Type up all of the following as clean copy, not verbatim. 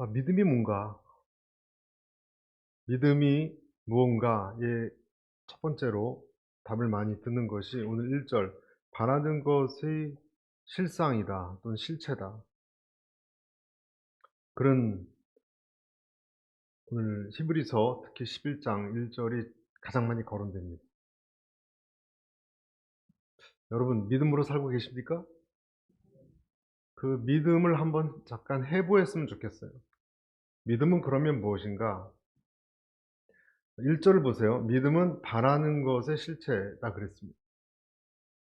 믿음이 뭔가? 믿음이 무언가에 첫 번째로 답을 많이 듣는 것이 오늘 1절 바라는 것의 실상이다 또는 실체다. 그런 오늘 히브리서 특히 11장 1절이 가장 많이 거론됩니다. 여러분 믿음으로 살고 계십니까? 그 믿음을 한번 잠깐 해보였으면 좋겠어요. 믿음은 그러면 무엇인가? 1절을 보세요. 믿음은 바라는 것의 실체다 그랬습니다.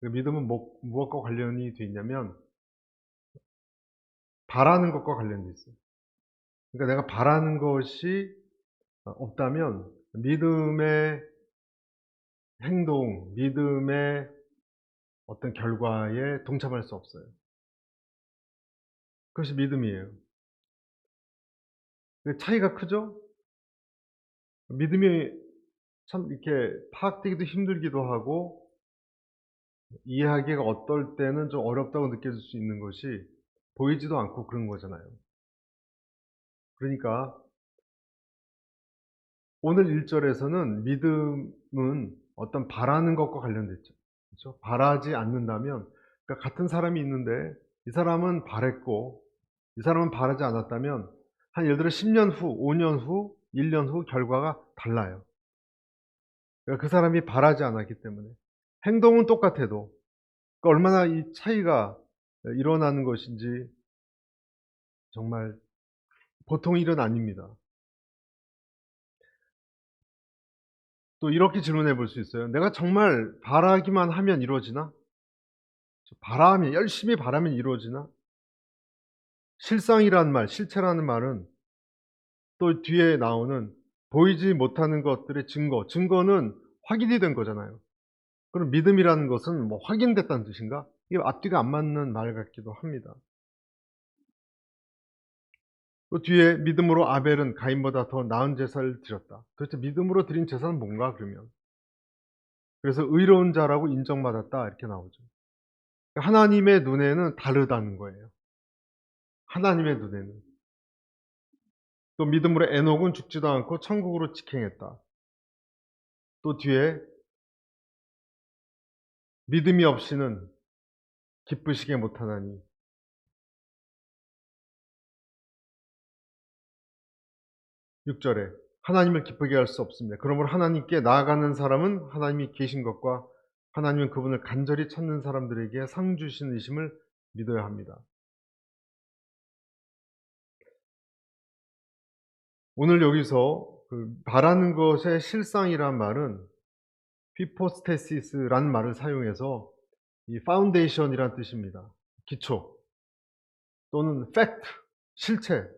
그 믿음은 무엇과 관련이 돼 있냐면 바라는 것과 관련돼 있어요. 그러니까 내가 바라는 것이 없다면 믿음의 행동, 믿음의 어떤 결과에 동참할 수 없어요. 그것이 믿음이에요. 그 차이가 크죠? 믿음이 참 이렇게 파악되기도 힘들기도 하고 이해하기가 어떨 때는 좀 어렵다고 느껴질 수 있는 것이 보이지도 않고 그런 거잖아요. 그러니까 오늘 1절에서는 믿음은 어떤 바라는 것과 관련됐죠. 그렇죠? 바라지 않는다면, 그러니까 같은 사람이 있는데 이 사람은 바랬고 이 사람은 바라지 않았다면 한 예를 들어 10년 후, 5년 후, 1년 후 결과가 달라요. 그러니까 그 사람이 바라지 않았기 때문에 행동은 똑같아도 그러니까 얼마나 이 차이가 일어나는 것인지 정말 보통 일은 아닙니다. 또 이렇게 질문해 볼 수 있어요. 내가 정말 바라기만 하면 이루어지나? 바라면, 열심히 바라면 이루어지나? 실상이라는 말, 실체라는 말은 또 뒤에 나오는 보이지 못하는 것들의 증거는 확인이 된 거잖아요. 그럼 믿음이라는 것은 뭐 확인됐다는 뜻인가? 이게 앞뒤가 안 맞는 말 같기도 합니다. 또 뒤에 믿음으로 아벨은 가인보다 더 나은 제사를 드렸다. 도대체 믿음으로 드린 제사는 뭔가 그러면? 그래서 의로운 자라고 인정받았다 이렇게 나오죠. 하나님의 눈에는 다르다는 거예요. 하나님의 눈에는. 또 믿음으로 에녹은 죽지도 않고 천국으로 직행했다. 또 뒤에 믿음이 없이는 기쁘시게 못하나니 6절에 하나님을 기쁘게 할 수 없습니다. 그러므로 하나님께 나아가는 사람은 하나님이 계신 것과 하나님은 그분을 간절히 찾는 사람들에게 상 주시는 이심을 믿어야 합니다. 오늘 여기서 그 바라는 것의 실상이란 말은 히포스테시스라는 말을 사용해서 이 파운데이션이란 뜻입니다. 기초 또는 팩트, 실체.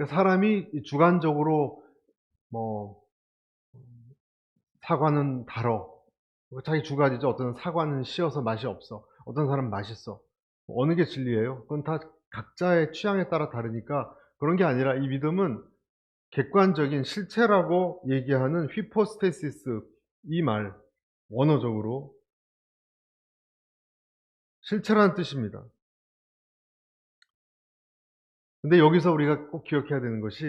사람이 주관적으로 뭐 사과는 달어. 자기 주 가지죠. 어떤 사과는 시어서 맛이 없어. 어떤 사람은 맛있어. 어느 게 진리예요? 그건 다 각자의 취향에 따라 다르니까 그런 게 아니라 이 믿음은 객관적인 실체라고 얘기하는 휘포스테시스 이 말 원어적으로 실체라는 뜻입니다. 근데 여기서 우리가 꼭 기억해야 되는 것이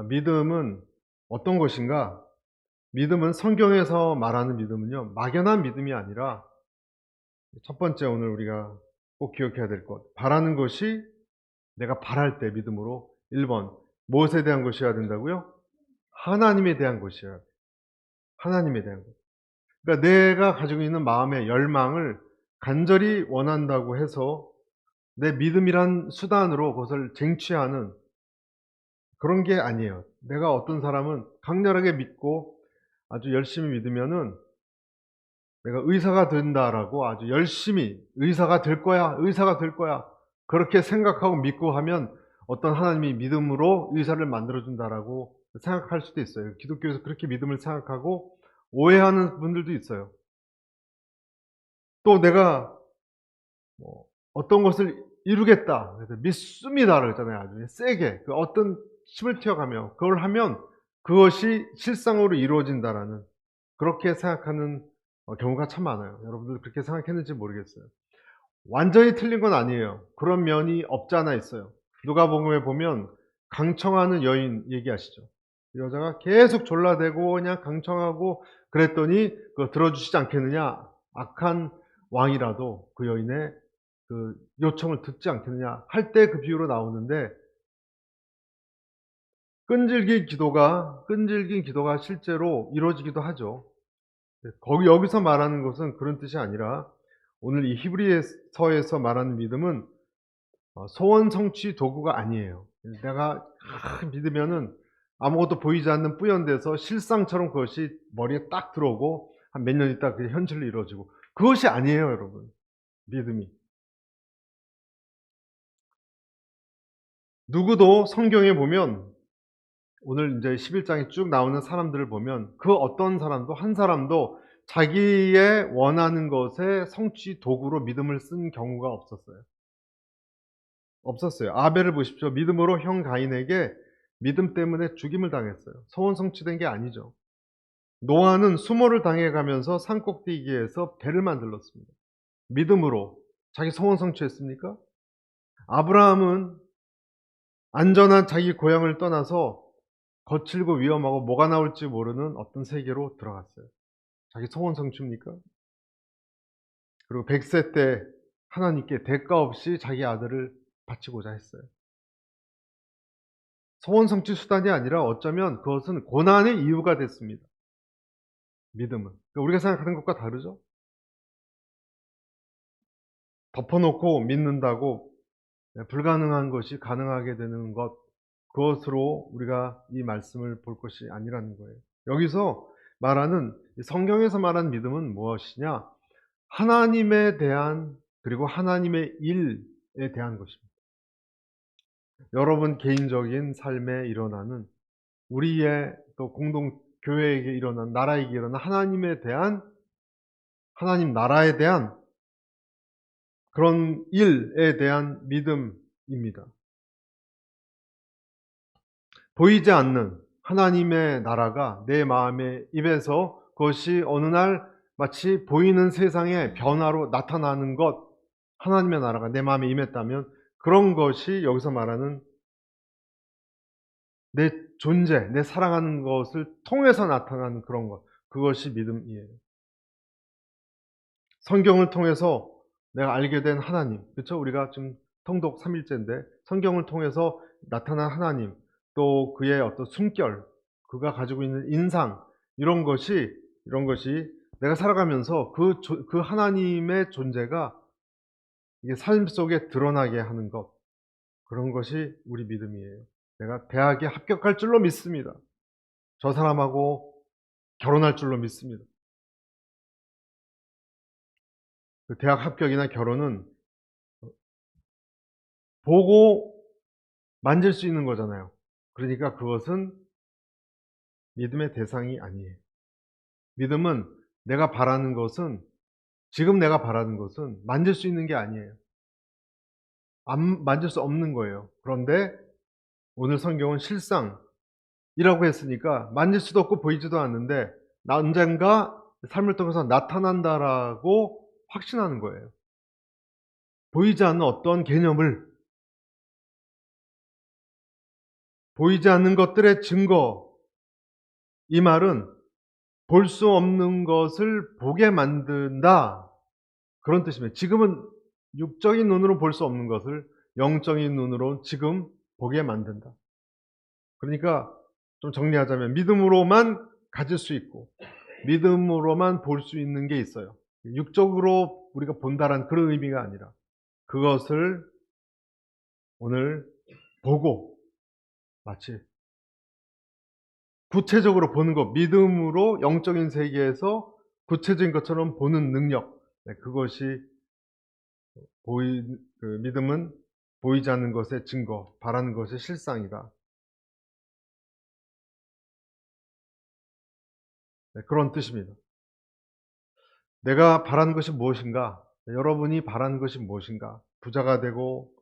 믿음은 어떤 것인가? 믿음은 성경에서 말하는 믿음은요, 막연한 믿음이 아니라 첫 번째 오늘 우리가 꼭 기억해야 될 것. 바라는 것이 내가 바랄 때 믿음으로 1번 무엇에 대한 것이어야 된다고요? 하나님에 대한 것이어야 돼. 하나님에 대한 것. 그러니까 내가 가지고 있는 마음의 열망을 간절히 원한다고 해서 내 믿음이란 수단으로 그것을 쟁취하는 그런 게 아니에요. 내가 어떤 사람은 강렬하게 믿고 아주 열심히 믿으면은 내가 의사가 된다라고 아주 열심히 의사가 될 거야, 의사가 될 거야. 그렇게 생각하고 믿고 하면 어떤 하나님이 믿음으로 의사를 만들어 준다라고 생각할 수도 있어요. 기독교에서 그렇게 믿음을 생각하고 오해하는 분들도 있어요. 또 내가 뭐 어떤 것을 이루겠다. 그래서 믿습니다. 그러잖아요. 아주 세게. 그 어떤 힘을 튀어가며 그걸 하면 그것이 실상으로 이루어진다라는 그렇게 생각하는 경우가 참 많아요. 여러분들 그렇게 생각했는지 모르겠어요. 완전히 틀린 건 아니에요. 그런 면이 없지 않아 있어요. 누가복음에 보면 강청하는 여인 얘기하시죠. 여자가 계속 졸라대고 그냥 강청하고 그랬더니 그거 들어주시지 않겠느냐. 악한 왕이라도 그 여인의 그 요청을 듣지 않겠느냐 할 때 그 비유로 나오는데, 끈질긴 기도가 실제로 이루어지기도 하죠. 여기서 말하는 것은 그런 뜻이 아니라, 오늘 이 히브리서에서 말하는 믿음은 소원 성취 도구가 아니에요. 내가 믿으면은 아무것도 보이지 않는 뿌연돼서 실상처럼 그것이 머리에 딱 들어오고 한 몇 년 있다 그게 현실로 이루어지고, 그것이 아니에요, 여러분. 믿음이. 누구도 성경에 보면, 오늘 이제 11장에 쭉 나오는 사람들을 보면 그 어떤 사람도 한 사람도 자기의 원하는 것의 성취 도구로 믿음을 쓴 경우가 없었어요. 없었어요. 아벨을 보십시오. 믿음으로 형 가인에게 믿음 때문에 죽임을 당했어요. 소원 성취된 게 아니죠. 노아는 수모를 당해가면서 산꼭대기에서 배를 만들었습니다. 믿음으로 자기 소원 성취했습니까? 아브라함은 안전한 자기 고향을 떠나서 거칠고 위험하고 뭐가 나올지 모르는 어떤 세계로 들어갔어요. 자기 소원 성취입니까? 그리고 100세 때 하나님께 대가 없이 자기 아들을 바치고자 했어요. 소원 성취 수단이 아니라 어쩌면 그것은 고난의 이유가 됐습니다. 믿음은. 그러니까 우리가 생각하는 것과 다르죠? 덮어놓고 믿는다고 불가능한 것이 가능하게 되는 것, 그것으로 우리가 이 말씀을 볼 것이 아니라는 거예요. 여기서 말하는, 성경에서 말하는 믿음은 무엇이냐? 하나님에 대한, 그리고 하나님의 일에 대한 것입니다. 여러분 개인적인 삶에 일어나는, 우리의 또 공동 교회에게 일어난, 나라에게 일어난 하나님에 대한, 하나님 나라에 대한 그런 일에 대한 믿음입니다. 보이지 않는 하나님의 나라가 내 마음에 임해서 그것이 어느 날 마치 보이는 세상의 변화로 나타나는 것, 하나님의 나라가 내 마음에 임했다면 그런 것이 여기서 말하는 내 존재, 내 사랑하는 것을 통해서 나타나는 그런 것, 그것이 믿음이에요. 성경을 통해서 내가 알게 된 하나님, 그렇죠? 우리가 지금 통독 3일째인데 성경을 통해서 나타난 하나님, 또 그의 어떤 숨결, 그가 가지고 있는 인상, 이런 것이 내가 살아가면서 그 하나님의 존재가 이게 삶 속에 드러나게 하는 것, 그런 것이 우리 믿음이에요. 내가 대학에 합격할 줄로 믿습니다. 저 사람하고 결혼할 줄로 믿습니다. 그 대학 합격이나 결혼은 보고 만질 수 있는 거잖아요. 그러니까 그것은 믿음의 대상이 아니에요. 믿음은 지금 내가 바라는 것은 만질 수 있는 게 아니에요. 만질 수 없는 거예요. 그런데 오늘 성경은 실상이라고 했으니까 만질 수도 없고 보이지도 않는데 언젠가 삶을 통해서 나타난다라고 확신하는 거예요. 보이지 않는 어떤 개념을, 보이지 않는 것들의 증거, 이 말은 볼 수 없는 것을 보게 만든다, 그런 뜻입니다. 지금은 육적인 눈으로 볼 수 없는 것을 영적인 눈으로 지금 보게 만든다. 그러니까 좀 정리하자면 믿음으로만 가질 수 있고 믿음으로만 볼 수 있는 게 있어요. 육적으로 우리가 본다란 그런 의미가 아니라 그것을 오늘 보고 마치 구체적으로 보는 것, 믿음으로 영적인 세계에서 구체적인 것처럼 보는 능력, 그것이 믿음은 보이지 않는 것의 증거, 바라는 것의 실상이다. 그런 뜻입니다. 내가 바라는 것이 무엇인가? 여러분이 바라는 것이 무엇인가? 부자가 되고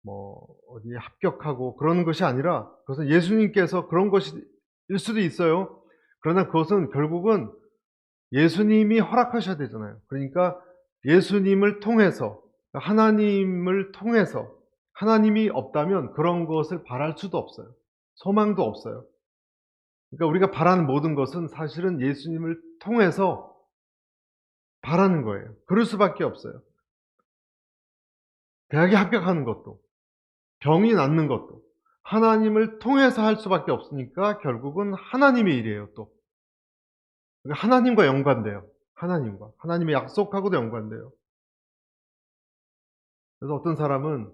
어디에 합격하고 그러는 것이 아니라, 그것은 예수님께서 그런 것일 수도 있어요. 그러나 그것은 결국은 예수님이 허락하셔야 되잖아요. 그러니까 예수님을 통해서, 하나님을 통해서, 하나님이 없다면 그런 것을 바랄 수도 없어요. 소망도 없어요. 그러니까 우리가 바라는 모든 것은 사실은 예수님을 통해서 바라는 거예요. 그럴 수밖에 없어요. 대학에 합격하는 것도, 병이 낫는 것도 하나님을 통해서 할 수밖에 없으니까 결국은 하나님의 일이에요, 또. 그러니까 하나님과 연관돼요. 하나님의 약속하고도 연관돼요. 그래서 어떤 사람은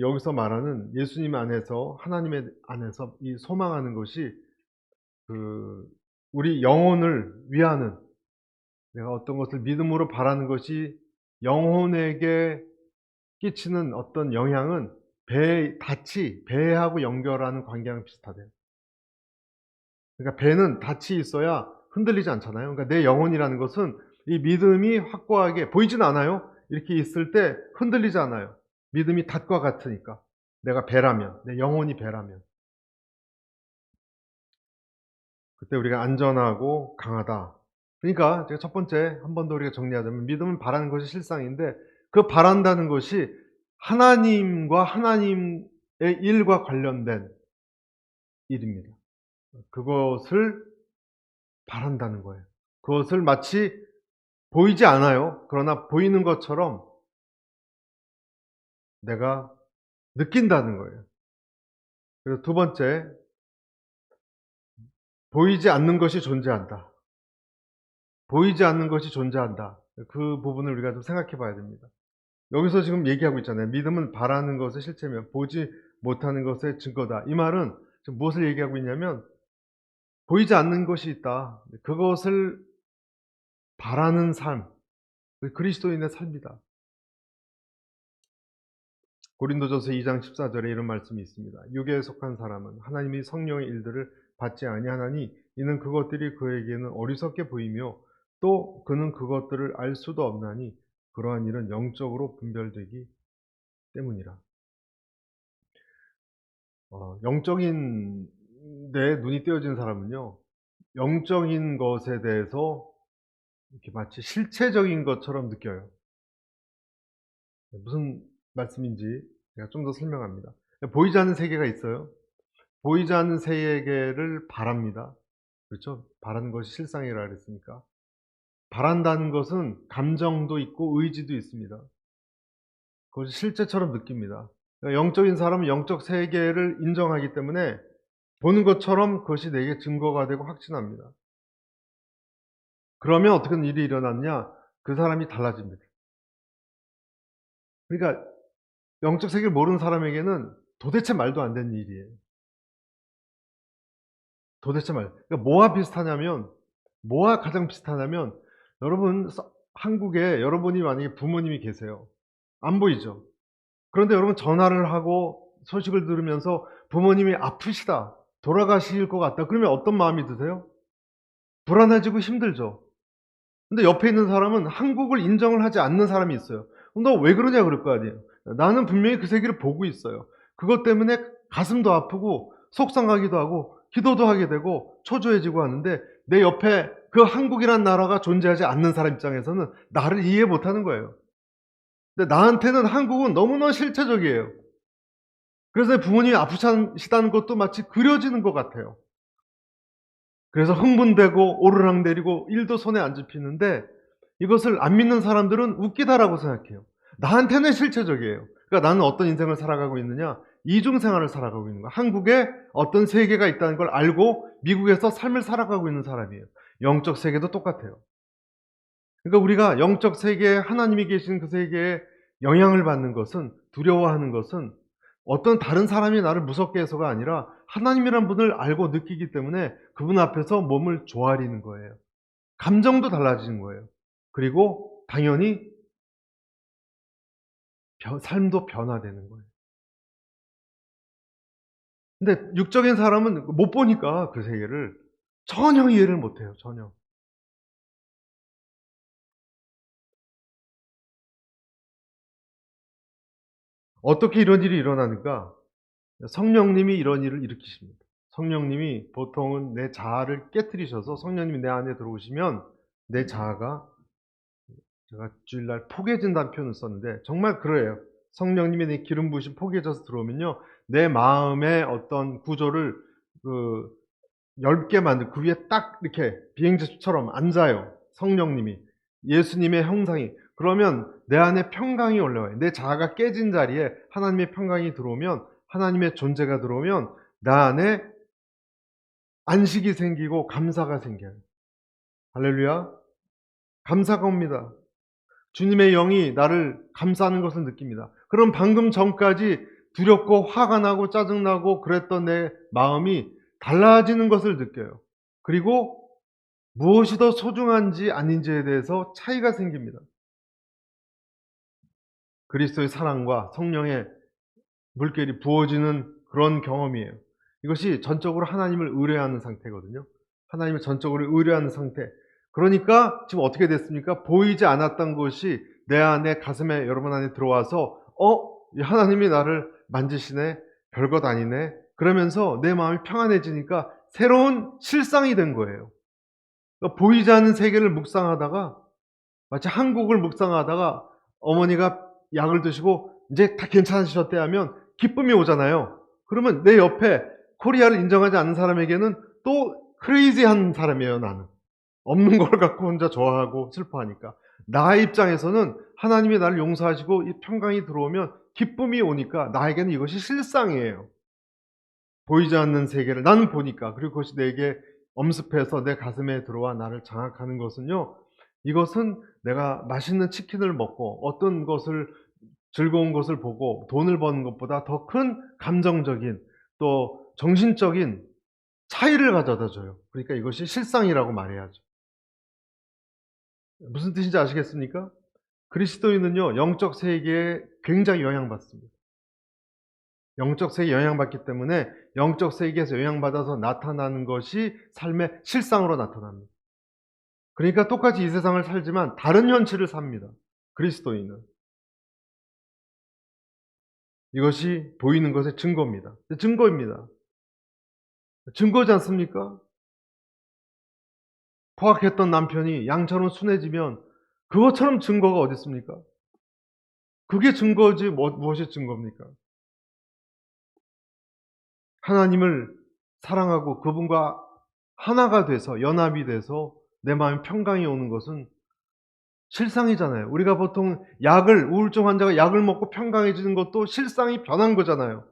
여기서 말하는 예수님 안에서, 하나님의 안에서 이 소망하는 것이 우리 영혼을 위하는, 내가 어떤 것을 믿음으로 바라는 것이 영혼에게 끼치는 어떤 영향은 배하고 연결하는 관계랑 비슷하대요. 그러니까 배는 닻이 있어야 흔들리지 않잖아요. 그러니까 내 영혼이라는 것은 이 믿음이 확고하게 보이진 않아요. 이렇게 있을 때 흔들리지 않아요. 믿음이 닷과 같으니까. 내가 배라면, 내 영혼이 배라면. 그때 우리가 안전하고 강하다. 그러니까 제가 첫 번째 한 번 더 우리가 정리하자면, 믿음은 바라는 것이 실상인데, 그 바란다는 것이 하나님과 하나님의 일과 관련된 일입니다. 그것을 바란다는 거예요. 그것을 마치 보이지 않아요. 그러나 보이는 것처럼 내가 느낀다는 거예요. 그래서 두 번째, 보이지 않는 것이 존재한다. 보이지 않는 것이 존재한다. 그 부분을 우리가 좀 생각해 봐야 됩니다. 여기서 지금 얘기하고 있잖아요. 믿음은 바라는 것의 실체며 보지 못하는 것의 증거다. 이 말은 지금 무엇을 얘기하고 있냐면, 보이지 않는 것이 있다. 그것을 바라는 삶, 그리스도인의 삶이다. 고린도전서 2장 14절에 이런 말씀이 있습니다. 육에 속한 사람은 하나님이 성령의 일들을 받지 아니하나니 이는 그것들이 그에게는 어리석게 보이며 또 그는 그것들을 알 수도 없나니 그러한 일은 영적으로 분별되기 때문이라. 영적인 데 눈이 띄어진 사람은요, 영적인 것에 대해서 이렇게 마치 실체적인 것처럼 느껴요. 무슨 말씀인지 제가 좀 더 설명합니다. 보이지 않는 세계가 있어요. 보이지 않는 세계를 바랍니다. 그렇죠? 바라는 것이 실상이라 그랬으니까. 바란다는 것은 감정도 있고 의지도 있습니다. 그것이 실제처럼 느낍니다. 그러니까 영적인 사람은 영적 세계를 인정하기 때문에 보는 것처럼 그것이 내게 증거가 되고 확신합니다. 그러면 어떻게 일이 일어났냐? 그 사람이 달라집니다. 그러니까 영적 세계를 모르는 사람에게는 도대체 말도 안 되는 일이에요. 도대체 그러니까 뭐와 가장 비슷하냐면, 여러분, 한국에 여러분이 만약에 부모님이 계세요. 안 보이죠? 그런데 여러분 전화를 하고 소식을 들으면서 부모님이 아프시다, 돌아가실 것 같다, 그러면 어떤 마음이 드세요? 불안해지고 힘들죠. 근데 옆에 있는 사람은 한국을 인정을 하지 않는 사람이 있어요. 그럼 너 왜 그러냐 그럴 거 아니에요. 나는 분명히 그 세계를 보고 있어요. 그것 때문에 가슴도 아프고 속상하기도 하고 기도도 하게 되고 초조해지고 하는데, 내 옆에 그 한국이란 나라가 존재하지 않는 사람 입장에서는 나를 이해 못하는 거예요. 근데 나한테는 한국은 너무나 실체적이에요. 그래서 부모님이 아프시다는 것도 마치 그려지는 것 같아요. 그래서 흥분되고 오르락내리고 일도 손에 안 잡히는데, 이것을 안 믿는 사람들은 웃기다라고 생각해요. 나한테는 실체적이에요. 그러니까 나는 어떤 인생을 살아가고 있느냐? 이중생활을 살아가고 있는 거야. 한국에 어떤 세계가 있다는 걸 알고 미국에서 삶을 살아가고 있는 사람이에요. 영적 세계도 똑같아요. 그러니까 우리가 영적 세계에, 하나님이 계신 그 세계에 영향을 받는 것은, 두려워하는 것은 어떤 다른 사람이 나를 무섭게 해서가 아니라 하나님이란 분을 알고 느끼기 때문에 그분 앞에서 몸을 조아리는 거예요. 감정도 달라지는 거예요. 그리고 당연히 삶도 변화되는 거예요. 근데 육적인 사람은 못 보니까 그 세계를 전혀 이해를 못 해요. 전혀. 어떻게 이런 일이 일어나는가? 성령님이 이런 일을 일으키십니다. 성령님이 보통은 내 자아를 깨트리셔서, 성령님이 내 안에 들어오시면 내 자아가 제가 주일날 포개진다는 표현을 썼는데 정말 그래요. 성령님이 내 기름 부으심 포개져서 들어오면요, 내 마음의 어떤 구조를 그 얇게 만들, 그 위에 딱 이렇게 비행지수처럼 앉아요, 성령님이. 예수님의 형상이. 그러면 내 안에 평강이 올라와요. 내 자아가 깨진 자리에 하나님의 평강이 들어오면, 하나님의 존재가 들어오면 나 안에 안식이 생기고 감사가 생겨요. 할렐루야. 감사가 옵니다. 주님의 영이 나를 감싸는 것을 느낍니다. 그럼 방금 전까지 두렵고 화가 나고 짜증나고 그랬던 내 마음이 달라지는 것을 느껴요. 그리고 무엇이 더 소중한지 아닌지에 대해서 차이가 생깁니다. 그리스도의 사랑과 성령의 물결이 부어지는 그런 경험이에요. 이것이 전적으로 하나님을 의뢰하는 상태거든요. 하나님을 전적으로 의뢰하는 상태. 그러니까 지금 어떻게 됐습니까? 보이지 않았던 것이 내 안에, 가슴에, 여러분 안에 들어와서 이 하나님이 나를 만지시네, 별것 아니네, 그러면서 내 마음이 평안해지니까 새로운 실상이 된 거예요. 그러니까 보이지 않는 세계를 묵상하다가, 마치 한국을 묵상하다가 어머니가 약을 드시고 이제 다 괜찮으셨대 하면 기쁨이 오잖아요. 그러면 내 옆에 코리아를 인정하지 않는 사람에게는 또 크레이지한 사람이에요, 나는. 없는 걸 갖고 혼자 좋아하고 슬퍼하니까. 나 입장에서는 하나님이 나를 용서하시고 이 평강이 들어오면 기쁨이 오니까 나에게는 이것이 실상이에요. 보이지 않는 세계를 나는 보니까, 그리고 그것이 내게 엄습해서 내 가슴에 들어와 나를 장악하는 것은요, 이것은 내가 맛있는 치킨을 먹고 어떤 것을, 즐거운 것을 보고 돈을 버는 것보다 더 큰 감정적인, 또 정신적인 차이를 가져다 줘요. 그러니까 이것이 실상이라고 말해야죠. 무슨 뜻인지 아시겠습니까? 그리스도인은요, 영적 세계에 굉장히 영향받습니다. 영적 세계에 영향받기 때문에 영적 세계에서 영향받아서 나타나는 것이 삶의 실상으로 나타납니다. 그러니까 똑같이 이 세상을 살지만 다른 현실을 삽니다, 그리스도인은. 이것이 보이는 것의 증거입니다. 증거입니다. 증거지 않습니까? 포악했던 남편이 양처럼 순해지면 그것처럼 증거가 어디 있습니까? 그게 증거지 무엇이 증거입니까? 하나님을 사랑하고 그분과 하나가 돼서, 연합이 돼서 내 마음에 평강이 오는 것은 실상이잖아요. 우리가 보통 우울증 환자가 약을 먹고 평강해지는 것도 실상이 변한 거잖아요.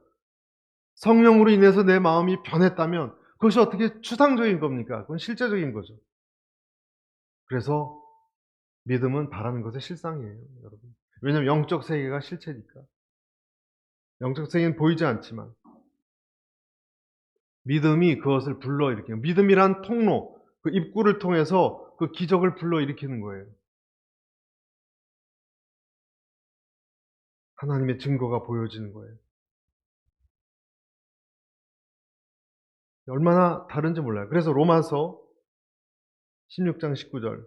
성령으로 인해서 내 마음이 변했다면 그것이 어떻게 추상적인 겁니까? 그건 실제적인 거죠. 그래서 믿음은 바라는 것의 실상이에요, 여러분. 왜냐하면 영적 세계가 실체니까. 영적 세계는 보이지 않지만 믿음이 그것을 불러일으키는, 믿음이란 통로, 그 입구를 통해서 그 기적을 불러일으키는 거예요. 하나님의 증거가 보여지는 거예요. 얼마나 다른지 몰라요. 그래서 로마서 16장 19절,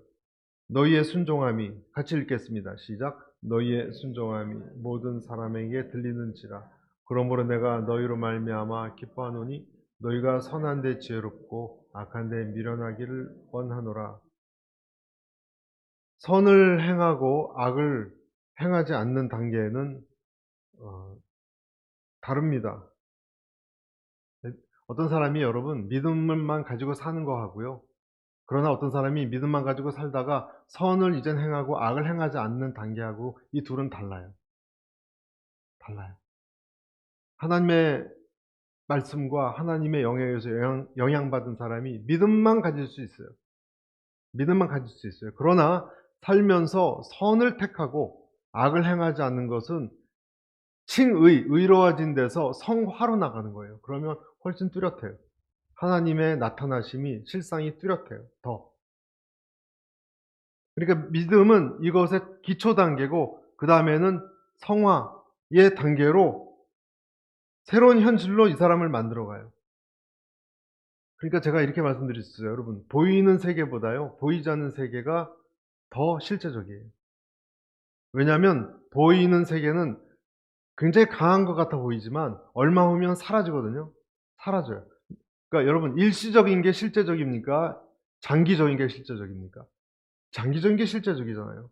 너희의 순종함이, 같이 읽겠습니다. 시작. 너희의 순종함이 모든 사람에게 들리는지라. 그러므로 내가 너희로 말미암아 기뻐하노니 너희가 선한 데 지혜롭고 악한 데 미련하기를 원하노라. 선을 행하고 악을 행하지 않는 단계는 다릅니다. 어떤 사람이, 여러분, 믿음만 가지고 사는 거하고요, 그러나 어떤 사람이 믿음만 가지고 살다가 선을 이젠 행하고 악을 행하지 않는 단계하고, 이 둘은 달라요. 달라요. 하나님의 말씀과 하나님의 영에 의해서 영향받은 사람이 믿음만 가질 수 있어요. 믿음만 가질 수 있어요. 그러나 살면서 선을 택하고 악을 행하지 않는 것은 의로워진 데서 성화로 나가는 거예요. 그러면 훨씬 뚜렷해요. 하나님의 나타나심이, 실상이 뚜렷해요, 더. 그러니까 믿음은 이것의 기초 단계고, 그 다음에는 성화의 단계로 새로운 현실로 이 사람을 만들어가요. 그러니까 제가 이렇게 말씀드렸어요. 여러분, 보이는 세계보다요, 보이지 않는 세계가 더 실제적이에요. 왜냐하면 보이는 세계는 굉장히 강한 것 같아 보이지만 얼마 후면 사라지거든요. 사라져요. 그러니까 여러분, 일시적인 게 실제적입니까? 장기적인 게 실제적입니까? 장기적인 게 실제적이잖아요.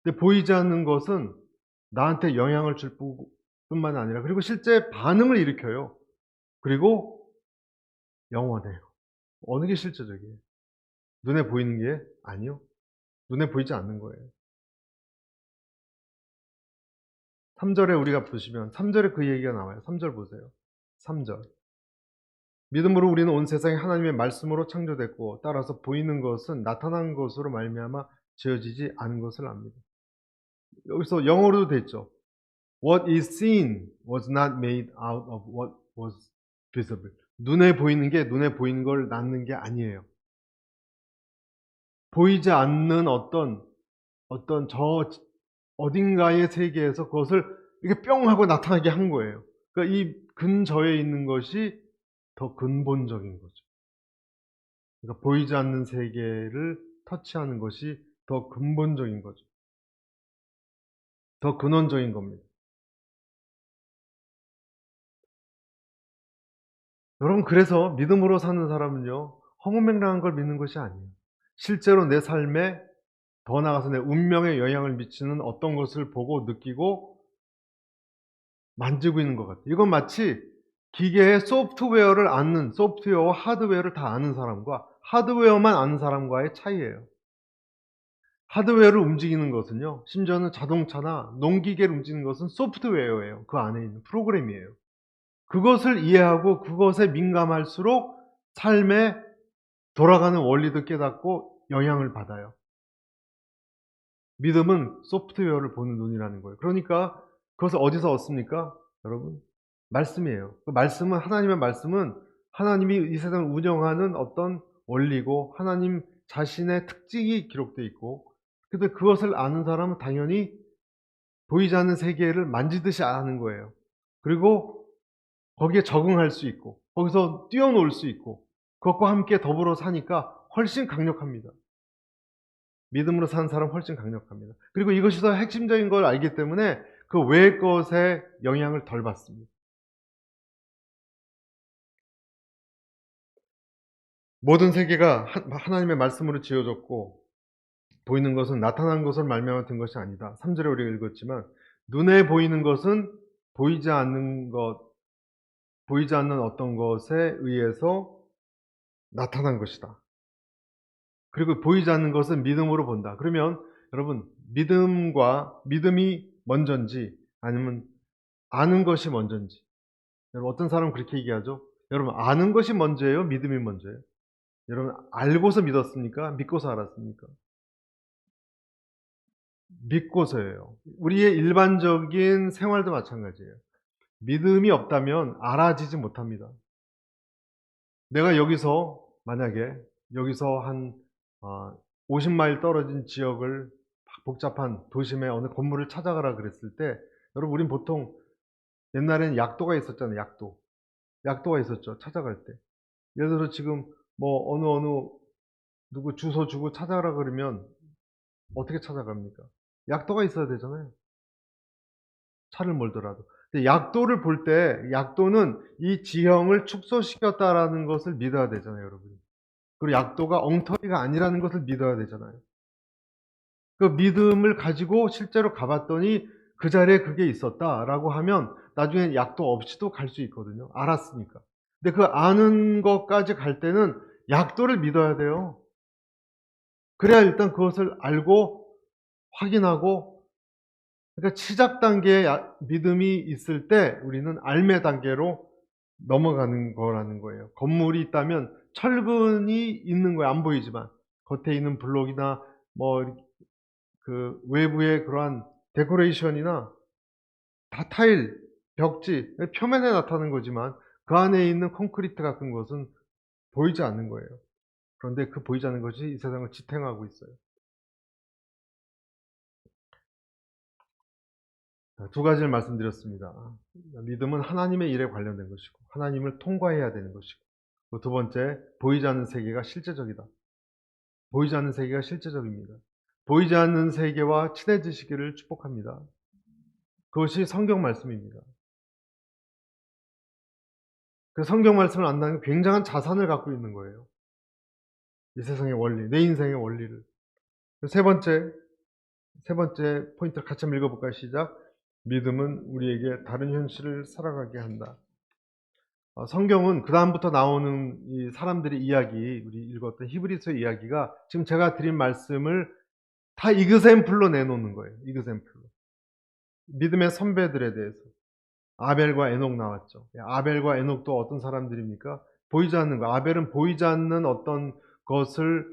근데 보이지 않는 것은 나한테 영향을 줄 뿐만 아니라 그리고 실제 반응을 일으켜요. 그리고 영원해요. 어느 게 실제적이에요? 눈에 보이는 게 아니요. 눈에 보이지 않는 거예요. 3절에 우리가 보시면 3절에 그 얘기가 나와요. 3절 보세요. 3절. 믿음으로 우리는 온 세상이 하나님의 말씀으로 창조됐고 따라서 보이는 것은 나타난 것으로 말미암아 지어지지 않은 것을 압니다. 여기서 영어로도 됐죠. What is seen was not made out of what was visible. 눈에 보이는 게 눈에 보이는 걸 낳는 게 아니에요. 보이지 않는 어떤 저 어딘가의 세계에서 그것을 이렇게 뿅 하고 나타나게 한 거예요. 그러니까 이 근저에 있는 것이 더 근본적인 거죠. 그러니까 보이지 않는 세계를 터치하는 것이 더 근본적인 거죠. 더 근원적인 겁니다. 여러분, 그래서 믿음으로 사는 사람은요, 허무맹랑한 걸 믿는 것이 아니에요. 실제로 내 삶에 더 나아가서 내 운명에 영향을 미치는 어떤 것을 보고 느끼고 만지고 있는 것 같아요. 이건 마치 기계의 소프트웨어를 아는, 소프트웨어와 하드웨어를 다 아는 사람과 하드웨어만 아는 사람과의 차이예요. 하드웨어를 움직이는 것은요, 심지어는 자동차나 농기계를 움직이는 것은 소프트웨어예요. 그 안에 있는 프로그램이에요. 그것을 이해하고 그것에 민감할수록 삶에 돌아가는 원리도 깨닫고 영향을 받아요. 믿음은 소프트웨어를 보는 눈이라는 거예요. 그러니까 그것을 어디서 얻습니까? 여러분, 말씀이에요. 그 말씀은, 하나님의 말씀은 하나님이 이 세상을 운영하는 어떤 원리고 하나님 자신의 특징이 기록되어 있고, 근데 그것을 아는 사람은 당연히 보이지 않는 세계를 만지듯이 아는 거예요. 그리고 거기에 적응할 수 있고 거기서 뛰어놀 수 있고 그것과 함께 더불어 사니까 훨씬 강력합니다. 믿음으로 사는 사람 훨씬 강력합니다. 그리고 이것이 더 핵심적인 걸 알기 때문에 그 외의 것에 영향을 덜 받습니다. 모든 세계가 하나님의 말씀으로 지어졌고 보이는 것은 나타난 것을 말미암아 든 것이 아니다. 3절에 우리가 읽었지만 눈에 보이는 것은 보이지 않는 것, 보이지 않는 어떤 것에 의해서 나타난 것이다. 그리고 보이지 않는 것은 믿음으로 본다. 그러면 여러분, 믿음이 먼저인지 아니면 아는 것이 먼저인지. 여러분, 어떤 사람은 그렇게 얘기하죠. 여러분, 아는 것이 먼저예요? 믿음이 먼저예요? 여러분, 알고서 믿었습니까? 믿고서 알았습니까? 믿고서예요. 우리의 일반적인 생활도 마찬가지예요. 믿음이 없다면 알아지지 못합니다. 내가 만약에 여기서 한 50마일 떨어진 지역을 복잡한 도심의 어느 건물을 찾아가라 그랬을 때, 여러분, 우린 보통 옛날에는 약도가 있었잖아요. 약도가 있었죠. 찾아갈 때. 예를 들어 지금 뭐 어느 누구 주소 주고 찾아가라 그러면 어떻게 찾아갑니까? 약도가 있어야 되잖아요. 차를 몰더라도. 근데 약도를 볼 때 약도는 이 지형을 축소시켰다라는 것을 믿어야 되잖아요, 여러분. 그리고 약도가 엉터리가 아니라는 것을 믿어야 되잖아요. 그 믿음을 가지고 실제로 가봤더니 그 자리에 그게 있었다라고 하면 나중에 약도 없이도 갈 수 있거든요. 알았으니까. 근데 그 아는 것까지 갈 때는 약도를 믿어야 돼요. 그래야 일단 그것을 알고 확인하고, 그러니까 시작 단계의 믿음이 있을 때 우리는 알매 단계로 넘어가는 거라는 거예요. 건물이 있다면 철근이 있는 거예요. 안 보이지만. 겉에 있는 블록이나 뭐 그 외부의 그러한 데코레이션이나 다 타일, 벽지, 표면에 나타나는 거지만 그 안에 있는 콘크리트 같은 것은 보이지 않는 거예요. 그런데 그 보이지 않는 것이 이 세상을 지탱하고 있어요. 두 가지를 말씀드렸습니다. 믿음은 하나님의 일에 관련된 것이고 하나님을 통과해야 되는 것이고, 두 번째, 보이지 않는 세계가 실제적이다. 보이지 않는 세계가 실제적입니다. 보이지 않는 세계와 친해지시기를 축복합니다. 그것이 성경 말씀입니다. 그 성경 말씀을 안다는 게 굉장한 자산을 갖고 있는 거예요. 이 세상의 원리, 내 인생의 원리를. 세 번째, 세 번째 포인트를 같이 한번 읽어볼까요? 시작. 믿음은 우리에게 다른 현실을 살아가게 한다. 성경은 그 다음부터 나오는 이 사람들의 이야기, 우리 읽었던 히브리서 이야기가 지금 제가 드린 말씀을 다 이그샘플로 내놓는 거예요. 이그샘플로. 믿음의 선배들에 대해서. 아벨과 에녹 나왔죠. 아벨과 에녹도 어떤 사람들입니까? 보이지 않는 거. 아벨은 보이지 않는 어떤 것을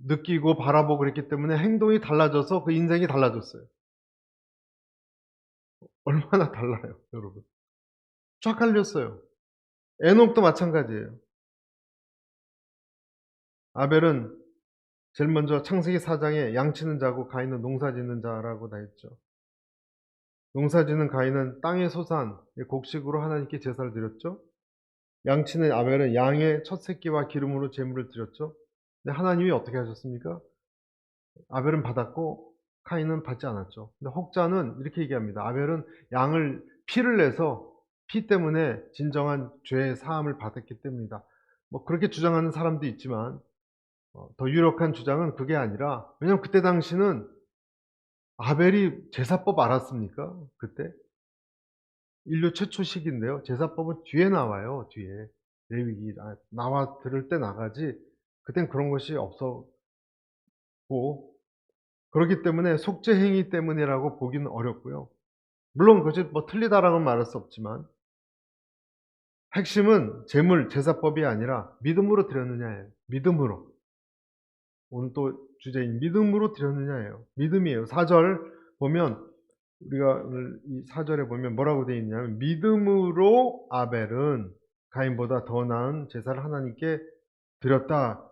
느끼고 바라보고 그랬기 때문에 행동이 달라져서 그 인생이 달라졌어요. 얼마나 달라요, 여러분. 쫙 갈렸어요. 에녹도 마찬가지예요. 아벨은 제일 먼저 창세기 4장에 양치는 자고 가인은 농사짓는 자라고 다 했죠. 농사짓는 가인은 땅의 소산, 곡식으로 하나님께 제사를 드렸죠. 양치는 아벨은 양의 첫 새끼와 기름으로 제물을 드렸죠. 근데 하나님이 어떻게 하셨습니까? 아벨은 받았고 카인은 받지 않았죠. 근데 혹자는 이렇게 얘기합니다. 아벨은 양을 피를 내서 피 때문에 진정한 죄의 사함을 받았기 때문이다. 뭐 그렇게 주장하는 사람도 있지만 더 유력한 주장은 그게 아니라, 왜냐면 그때 당시는 아벨이 제사법 알았습니까? 그때 인류 최초 시기인데요. 제사법은 뒤에 나와요. 뒤에 레위기 나와 들을 때 나가지 그땐 그런 것이 없었고, 그렇기 때문에 속죄 행위 때문이라고 보기는 어렵고요. 물론 그것이 뭐 틀리다라고는 말할 수 없지만 핵심은 제물 제사법이 아니라 믿음으로 드렸느냐예요. 믿음으로. 오늘 또 주제인 믿음으로 드렸느냐예요. 믿음이에요. 4절 보면, 우리가 오늘 이 4절에 보면 뭐라고 되어 있냐면, 믿음으로 아벨은 가인보다 더 나은 제사를 하나님께 드렸다.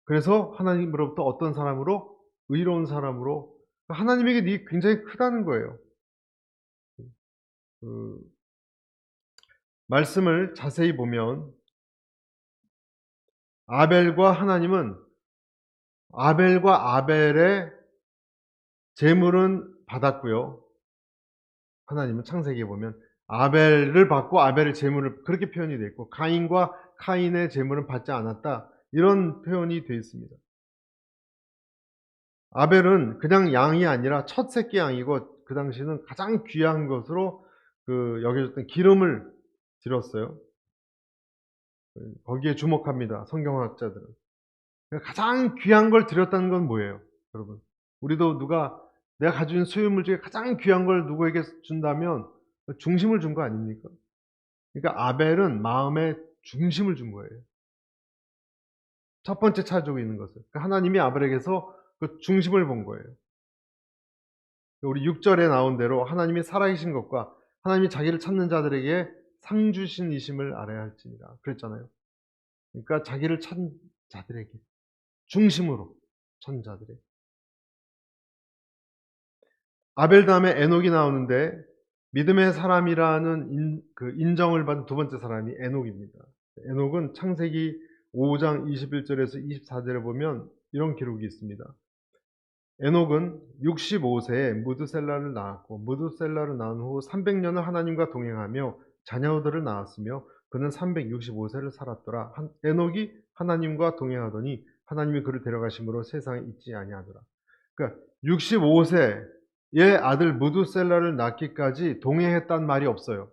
그래서 하나님으로부터 어떤 사람으로? 의로운 사람으로. 하나님에게 굉장히 크다는 거예요. 그 말씀을 자세히 보면 아벨과 아벨의 제물은 받았고요. 하나님은 창세기에 보면 아벨을 받고 아벨의 제물을, 그렇게 표현이 되어 있고, 가인과 카인의 제물은 받지 않았다, 이런 표현이 되어 있습니다. 아벨은 그냥 양이 아니라 첫 새끼 양이고, 그 당시는 가장 귀한 것으로 여겨졌던 기름을 드렸어요. 거기에 주목합니다, 성경학자들은. 가장 귀한 걸 드렸다는 건 뭐예요, 여러분? 우리도 내가 가지고 있는 소유물 중에 가장 귀한 걸 누구에게 준다면 중심을 준 거 아닙니까? 그러니까 아벨은 마음의 중심을 준 거예요. 첫 번째 차지고 있는 것을. 그러니까 하나님이 아벨에게서 그 중심을 본 거예요. 우리 6절에 나온 대로 하나님이 살아계신 것과 하나님이 자기를 찾는 자들에게 상 주신 이심을 알아야 할지니라 그랬잖아요. 그러니까 자기를 찾는 자들에게, 중심으로 찾는 자들에게. 아벨 다음에 에녹이 나오는데, 믿음의 사람이라는 인정을 받은 두 번째 사람이 에녹입니다. 에녹은 창세기 5장 21절에서 24절에 보면 이런 기록이 있습니다. 에녹은 65세에 무드셀라를 낳았고, 무드셀라를 낳은 후 300년을 하나님과 동행하며 자녀들을 낳았으며, 그는 365세를 살았더라. 에녹이 하나님과 동행하더니 하나님이 그를 데려가심으로 세상에 있지 아니하더라. 그러니까 65세의 아들 무드셀라를 낳기까지 동행했단 말이 없어요.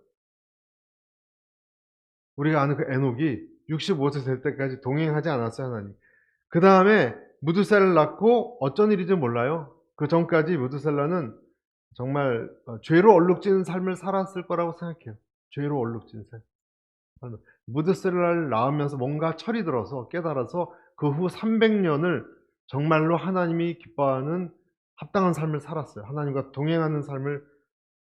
우리가 아는 그 에녹이 65세 될 때까지 동행하지 않았어요, 하나님. 그 다음에 무드셀라를 낳고 어쩐 일인지 몰라요. 그 전까지 무드셀라는 정말 죄로 얼룩진 삶을 살았을 거라고 생각해요. 죄로 얼룩진 삶. 무드셀라를 낳으면서 뭔가 철이 들어서 깨달아서 그 후 300년을 정말로 하나님이 기뻐하는 합당한 삶을 살았어요. 하나님과 동행하는 삶을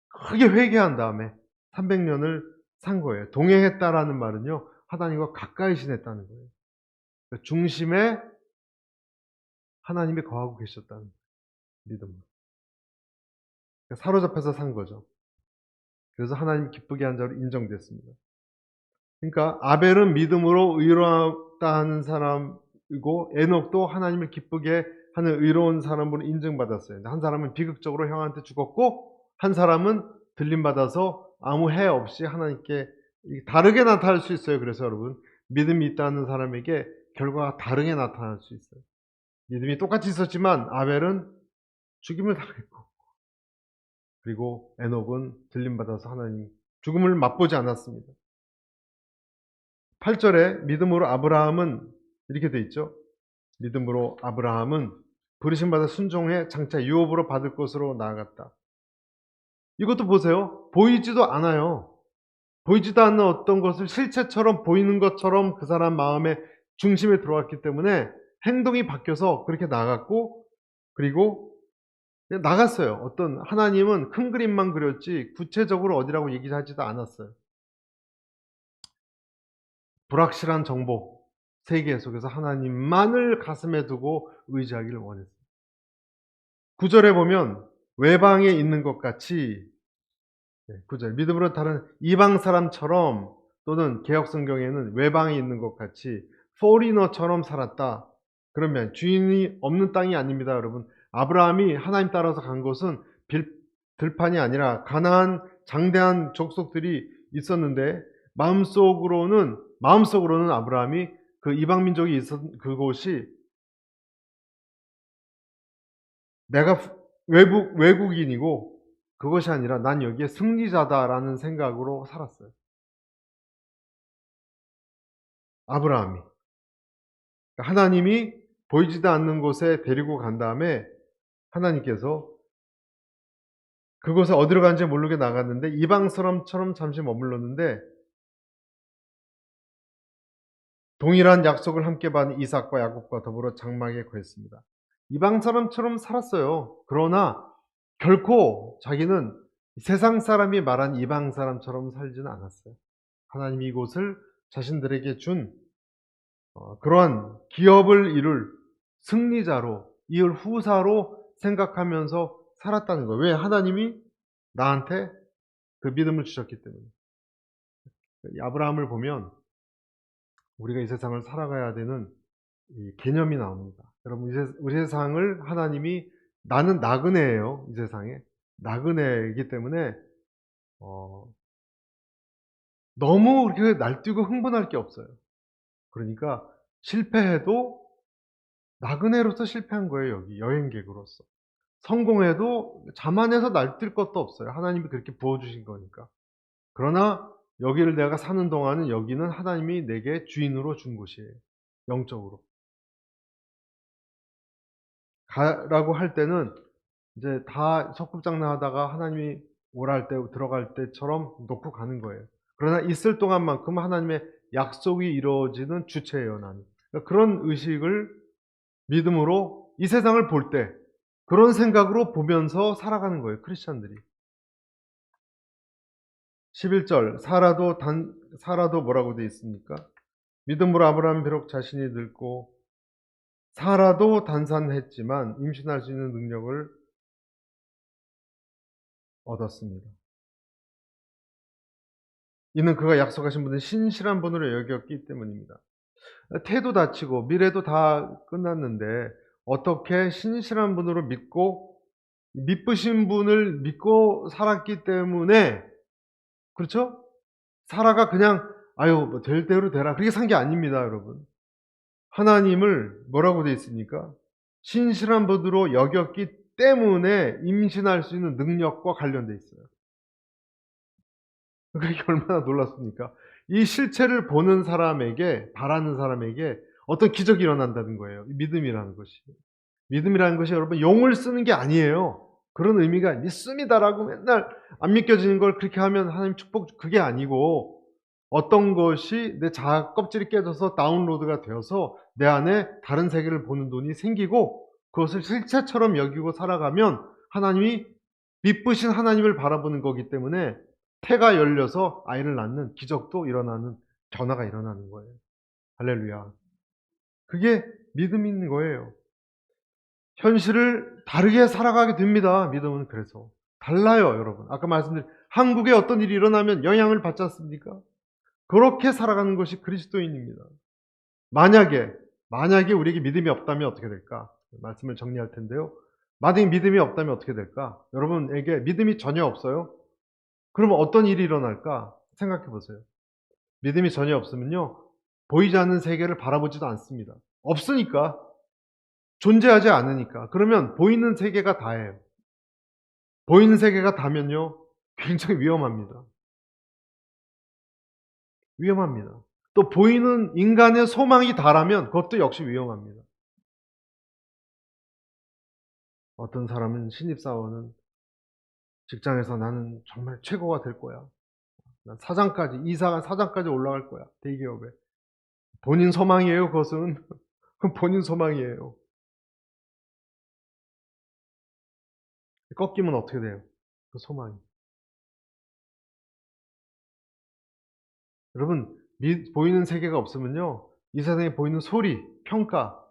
크게 회개한 다음에 300년을 산 거예요. 동행했다라는 말은요, 하나님과 가까이 지냈다는 거예요. 중심에 하나님이 거하고 계셨다는 믿음으로. 사로잡혀서 산 거죠. 그래서 하나님 기쁘게 한 자로 인정됐습니다. 그러니까 아벨은 믿음으로 의로웠다 하는 사람이고, 에녹도 하나님을 기쁘게 하는 의로운 사람으로 인정받았어요. 한 사람은 비극적으로 형한테 죽었고, 한 사람은 들림받아서 아무 해 없이 하나님께 다르게 나타날 수 있어요. 그래서 여러분, 믿음이 있다는 사람에게 결과가 다르게 나타날 수 있어요. 믿음이 똑같이 있었지만 아벨은 죽임을 당했고, 그리고 에녹은 들림받아서 하나님 죽음을 맛보지 않았습니다. 8절에 믿음으로 아브라함은 이렇게 돼 있죠. 믿음으로 아브라함은 부르심받아 순종해 장차 유업으로 받을 것으로 나아갔다. 이것도 보세요. 보이지도 않아요. 보이지도 않는 어떤 것을 실체처럼 보이는 것처럼 그 사람 마음의 중심에 들어왔기 때문에 행동이 바뀌어서 그렇게 나갔고, 그리고 그냥 나갔어요. 어떤 하나님은 큰 그림만 그렸지 구체적으로 어디라고 얘기하지도 않았어요. 불확실한 정보 세계 속에서 하나님만을 가슴에 두고 의지하기를 원했어요. 9절에 보면 외방에 있는 것 같이, 9절 믿음으로 다른 이방 사람처럼, 또는 개역 성경에는 외방에 있는 것 같이 포리너처럼 살았다. 그러면 주인이 없는 땅이 아닙니다, 여러분. 아브라함이 하나님 따라서 간 곳은 들판이 아니라 가나안 장대한 족속들이 있었는데, 마음속으로는 아브라함이 그 이방 민족이 있었 그곳이 내가 외국인이고 그것이 아니라 난 여기에 승리자다라는 생각으로 살았어요. 아브라함이. 하나님이 보이지도 않는 곳에 데리고 간 다음에 하나님께서 그곳에 어디로 간지 모르게 나갔는데 이방 사람처럼 잠시 머물렀는데, 동일한 약속을 함께 받은 이삭과 야곱과 더불어 장막에 거했습니다. 이방 사람처럼 살았어요. 그러나 결코 자기는 세상 사람이 말한 이방 사람처럼 살지는 않았어요. 하나님이 이곳을 자신들에게 준 그러한 기업을 이룰 승리자로, 이을 후사로 생각하면서 살았다는 거예요. 왜? 하나님이 나한테 그 믿음을 주셨기 때문에. 아브라함을 보면 우리가 이 세상을 살아가야 되는 이 개념이 나옵니다. 여러분, 우리 세상을 하나님이, 나는 나그네예요. 이 세상에 나그네이기 때문에 너무 그렇게 날뛰고 흥분할 게 없어요. 그러니까 실패해도 나그네로서 실패한 거예요. 여기 여행객으로서. 성공해도 자만해서 날뛸 것도 없어요. 하나님이 그렇게 부어주신 거니까. 그러나 여기를 내가 사는 동안은 여기는 하나님이 내게 주인으로 준 곳이에요. 영적으로. 가라고 할 때는 이제 다 석급장난하다가 하나님이 오랄 때, 들어갈 때처럼 놓고 가는 거예요. 그러나 있을 동안만큼 하나님의 약속이 이루어지는 주체예요, 나는. 그러니까 그런 의식을 믿음으로 이 세상을 볼 때 그런 생각으로 보면서 살아가는 거예요, 크리스천들이. 11절 사라도 뭐라고 되어 있습니까? 믿음으로 아브라함은 비록 자신이 늙고 사라도 단산했지만 임신할 수 있는 능력을 얻었습니다. 이는 그가 약속하신 분은 신실한 분으로 여겼기 때문입니다. 태도 다치고 미래도 다 끝났는데 어떻게 신실한 분으로 믿고 믿으신 분을 믿고 살았기 때문에, 그렇죠? 사라가 그냥 아유 뭐 될 대로 되라 그렇게 산 게 아닙니다, 여러분. 하나님을 뭐라고 되어 있습니까? 신실한 분으로 여겼기 때문에 임신할 수 있는 능력과 관련되어 있어요. 그게 얼마나 놀랍습니까? 이 실체를 보는 사람에게, 바라는 사람에게 어떤 기적이 일어난다는 거예요. 믿음이라는 것이. 믿음이라는 것이 여러분 용을 쓰는 게 아니에요. 그런 의미가 믿습니다라고 맨날 안 믿겨지는 걸 그렇게 하면 하나님 축복, 그게 아니고 어떤 것이 내 자아 껍질이 깨져서 다운로드가 되어서 내 안에 다른 세계를 보는 눈이 생기고 그것을 실체처럼 여기고 살아가면 하나님이 믿으신 하나님을 바라보는 거기 때문에 태가 열려서 아이를 낳는 기적도 일어나는, 변화가 일어나는 거예요. 할렐루야. 그게 믿음 있는 거예요. 현실을 다르게 살아가게 됩니다. 믿음은. 그래서 달라요, 여러분. 아까 말씀드린 한국에 어떤 일이 일어나면 영향을 받지 않습니까? 그렇게 살아가는 것이 그리스도인입니다. 만약에 우리에게 믿음이 없다면 어떻게 될까? 말씀을 정리할 텐데요. 만약에 믿음이 없다면 어떻게 될까? 여러분에게 믿음이 전혀 없어요? 그러면 어떤 일이 일어날까? 생각해 보세요. 믿음이 전혀 없으면요, 보이지 않는 세계를 바라보지도 않습니다. 없으니까. 존재하지 않으니까. 그러면 보이는 세계가 다예요. 보이는 세계가 다면요, 굉장히 위험합니다. 위험합니다. 또 보이는 인간의 소망이 다라면 그것도 역시 위험합니다. 어떤 사람은 신입사원은 직장에서 나는 정말 최고가 될 거야. 난 사장까지, 이사가 사장까지 올라갈 거야. 대기업에. 본인 소망이에요, 그것은. 그건 본인 소망이에요. 꺾이면 어떻게 돼요? 그 소망이. 여러분, 보이는 세계가 없으면요, 이 세상에 보이는 소리, 평가,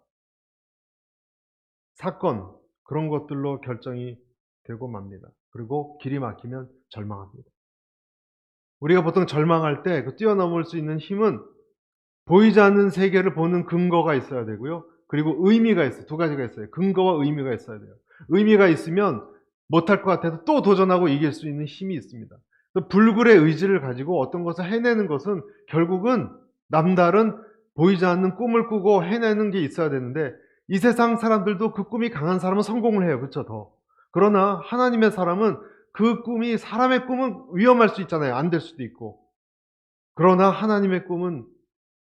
사건, 그런 것들로 결정이 되고 맙니다. 그리고 길이 막히면 절망합니다. 우리가 보통 절망할 때 그 뛰어넘을 수 있는 힘은 보이지 않는 세계를 보는 근거가 있어야 되고요. 그리고 의미가 있어요. 두 가지가 있어요. 근거와 의미가 있어야 돼요. 의미가 있으면 못할 것 같아도 또 도전하고 이길 수 있는 힘이 있습니다. 불굴의 의지를 가지고 어떤 것을 해내는 것은 결국은 남다른 보이지 않는 꿈을 꾸고 해내는 게 있어야 되는데, 이 세상 사람들도 그 꿈이 강한 사람은 성공을 해요. 그렇죠? 더. 그러나 하나님의 사람은 그 꿈이, 사람의 꿈은 위험할 수 있잖아요. 안 될 수도 있고. 그러나 하나님의 꿈은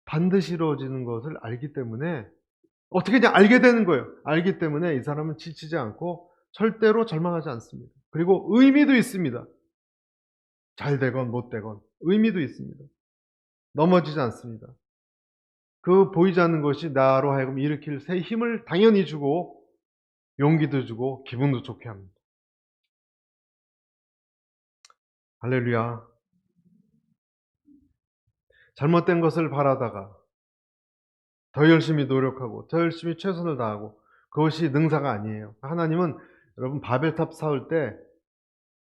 반드시 이루어지는 것을 알기 때문에, 어떻게 그냥 알게 되는 거예요. 알기 때문에 이 사람은 지치지 않고 절대로 절망하지 않습니다. 그리고 의미도 있습니다. 잘 되건 못 되건 의미도 있습니다. 넘어지지 않습니다. 그 보이지 않는 것이 나로 하여금 일으킬 새 힘을 당연히 주고 용기도 주고 기분도 좋게 합니다. 할렐루야. 잘못된 것을 바라다가 더 열심히 노력하고 더 열심히 최선을 다하고, 그것이 능사가 아니에요. 하나님은 여러분 바벨탑 쌓을 때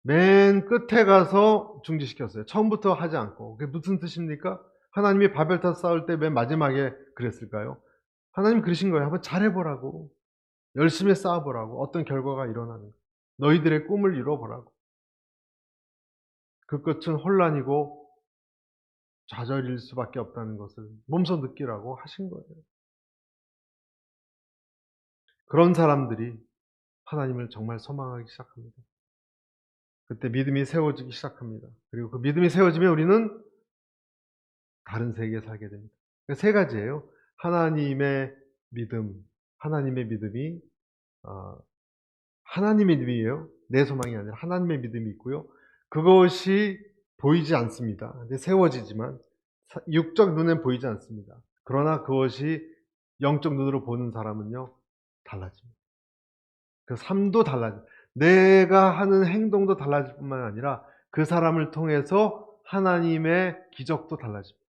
맨 끝에 가서 중지시켰어요. 처음부터 하지 않고. 그게 무슨 뜻입니까? 하나님이 바벨탑 쌓을 때 맨 마지막에 그랬을까요? 하나님 그러신 거예요. 한번 잘해보라고. 열심히 쌓아보라고. 어떤 결과가 일어나는 거. 너희들의 꿈을 이뤄보라고. 그 끝은 혼란이고 좌절일 수밖에 없다는 것을 몸소 느끼라고 하신 거예요. 그런 사람들이 하나님을 정말 소망하기 시작합니다. 그때 믿음이 세워지기 시작합니다. 그리고 그 믿음이 세워지면 우리는 다른 세계에 살게 됩니다. 세 가지예요. 하나님의 믿음, 하나님의 믿음이 하나님의 믿음이에요. 내 소망이 아니라 하나님의 믿음이 있고요. 그것이 보이지 않습니다. 근데 세워지지만 육적 눈엔 보이지 않습니다. 그러나 그것이 영적 눈으로 보는 사람은요, 달라집니다. 그 삶도 달라집니다. 내가 하는 행동도 달라질 뿐만 아니라 그 사람을 통해서 하나님의 기적도 달라집니다.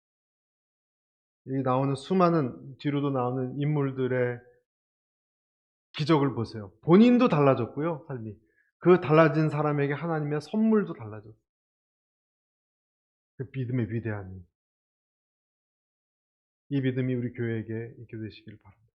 여기 나오는 수많은, 뒤로도 나오는 인물들의 기적을 보세요. 본인도 달라졌고요, 삶이. 그 달라진 사람에게 하나님의 선물도 달라졌어요. 그 믿음의 위대함이. 이 믿음이 우리 교회에게 있게 되시길 바랍니다.